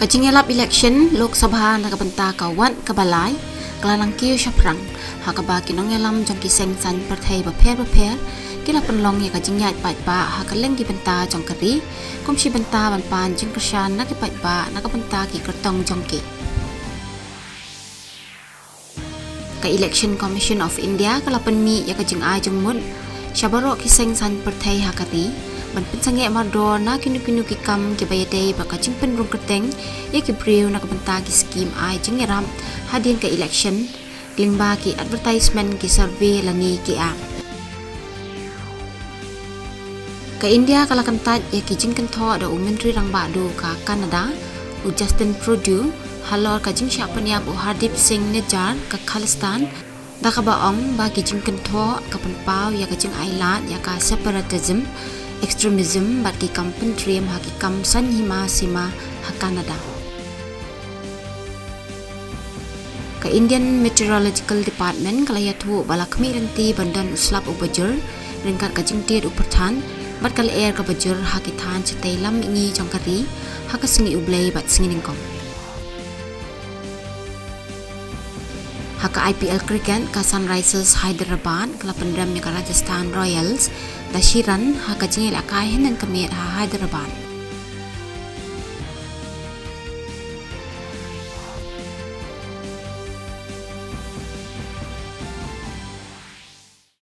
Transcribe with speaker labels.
Speaker 1: Kajingelap election Lok Sabha nakabanta kawan kabalay kalalang kiyo siya prang hakaba kinongelam jong kiseng san perthai baper kila penlong ya kajingyat ba hakaleng gibanta jong kari kumsi banta banpan jing kersyan ba nakabanta ki kertong jong ki ka Election Commission of India kalapan mi ya kajing ai jong mun syabaro kiseng san perthai hakati ban pensange mardo na kinu ki kam ki bayade ba kajing penrung kerteng ya ki brew nakabanta ki scheme ai jing ram hadin ka election lingba ki advertisement ki survey lani ki a ka India kalakantat ya ki jing kentho da menteri rangba do ka Canada u Justin Trudeau halor ka jing syapanya bu Hardip Singh Nijjar ka Khalistan da ka baong ba ki jing kentho ka penpau ya ka jing ailat ya ka separatism extremism bat ki kampen trim ha ki kam san hima sima ha Canada ka Indian Meteorological Department kalaya thu balakmi renti bandan uslap ubajur ringkat ka jing tiet uperthan bat kal air ka bajur ha ki than chitai lam ngi jongkari ha ka singi ublai bat singi ningkom ha ka IPL cricket ka Sunrisers Hyderabad kala pendam ka Rajasthan Royals da shiran ha ka jingil akai hen kamit ha Hyderabad